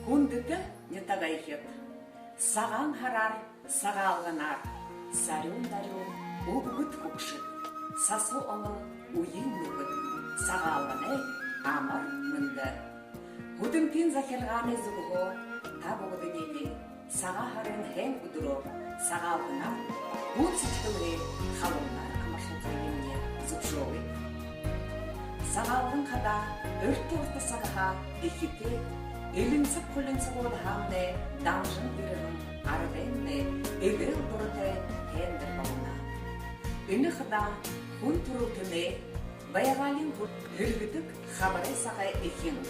Хүндэтэ нятагайхет. Саган харар, сагалганар. Сарюн дарюн, уггыт кукшит. Сасу олы, уйын нүгіт. Сагалгане, амар мынды. Худымпин захелгане зугго, табугды неги. Сага харын хэн удуро, сагалганар. Буд сичкылы, халунар амашылтайынне зубшови. Сагалгын када, өртті орта сагаха, эхите, Элинсіп құлынсып оды хамды, дамжын үрігін арвенне, егіл бұрыты хендір бағына. Үні қыда құн тұру түне, баяғалин үргітік қабырай сағай екен.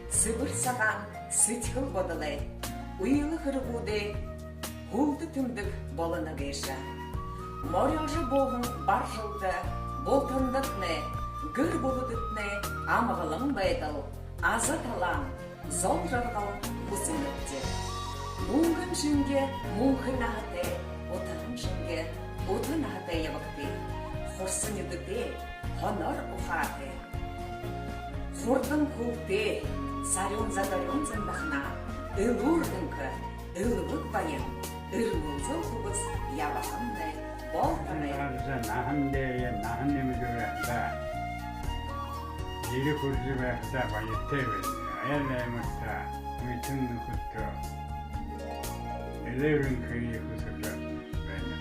Сыбыр саған сытқыл бодылай, ұйылы қырғуды, ғулды түмдік болыны гейші. Морялжы болын бар жылды, болтындытны, гүр болыдытны, амығылың байдыл, азы талан, Зол жарғал ұсынытте. Мұңғын жінге мұңғын ағыте, отағын жінге отын ағыте ебіқте. Хорсын едіде, хонор ұқаты. Хордың көкте, сарyon задарyon зындақына, ылурдыңқы, ылыбык байын, ырмылзыл құбыз ябақындай, болтыны. Нағын немі жүрәқта, ері көрді бәқта байетте бәді. Әйелімізді үмітін нүкітті әлеуін көйі күсілі бәді.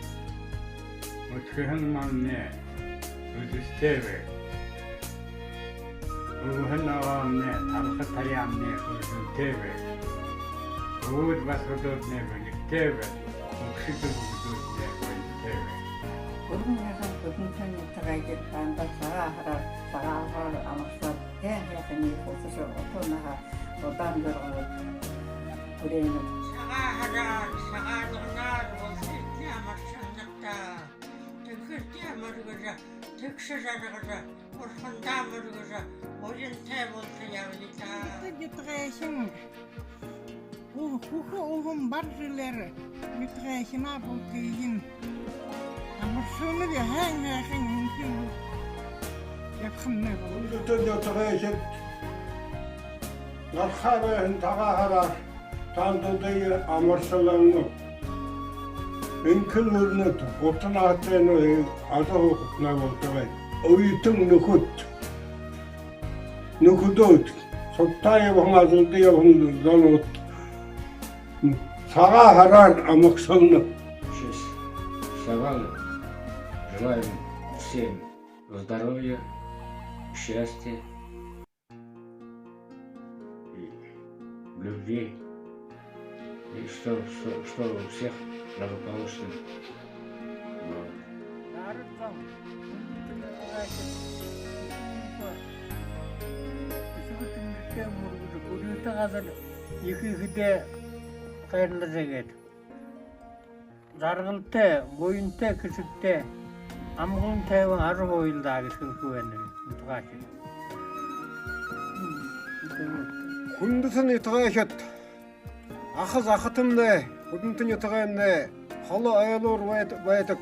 Үткіхін манне үдістебі. Үгіхін ағамне табқы таямне күрсілтебі. Үгіт басқыдудне біліктебі. Үкшіті бүгдудне біліктебі. Бүгін яған бүгін тәне тағайдет қанда саға ақырар, саға ақырар амақсылап яғын екілсі отынаға одан біргі көреймін. Саға ақырар, сағалығынар болсы амақсындықта. Түкірте мұргызы, түкші жарғызы, ұрқында мұргызы, ойын тәй болсы яғылыта. Етіғайшын, құқы оғым бар жүрлері, етіғайшына бұл кейін. Амыршыны де әң-әңін мүмкін yapқымны бұл. Үндітін етіғайшын, нарқабайын тағағарар, тандыдайы амыршылыңы. Мүмкін өрінет, отын аттайны азы оқытына болтығай. Ойытың нүкіт. Нүкіт өт. Соқтай ебің азылды ебің зон өт. Саға харар амыршылыңы. Савал, желаем всем здоровья, счастья и любви, и что у всех благополучно. Нарықтан, үндітін етіғайшын, үсігі түңгіткен мұргызы, көріті қазір екі-екіде қайрылы жегеді. Зарғылты, бойынты, күшікті, амғылын тәуін ары ойылдағы сүркуені ұтығашы. Хүндісін етіғайшыт. Ақыз ақытымды, хүндітін етіғайынды, қалы айылыр байытық,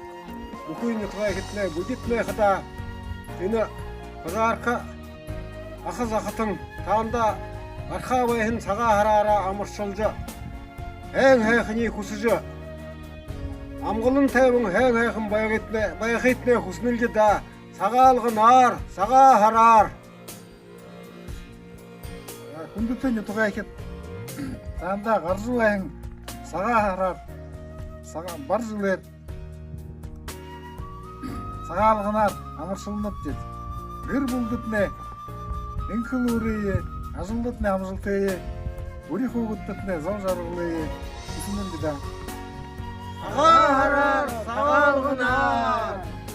үкүйін етіғайшытны, бүдетіне қыда, сені қызарқа ақыз ақытың, тағында арқа байын саға харара амыршылжы, әң-әңіне күсіжі. Амғылын тәуің әң-әңін байықетіне хүснілді да, саға алғын ар, саға харар. Күндітін етіғайшыт. Тағында ғаржылайын, саға харар, саға бар жылет. Саға алғынар, амыршылынып деді. Бір бұлдытне, үңкіл өрейі, ажылдытне амжылтайы, өрек оғыттытне зау жарғылайы, үсінілді да. Саға харар, саға алғынар.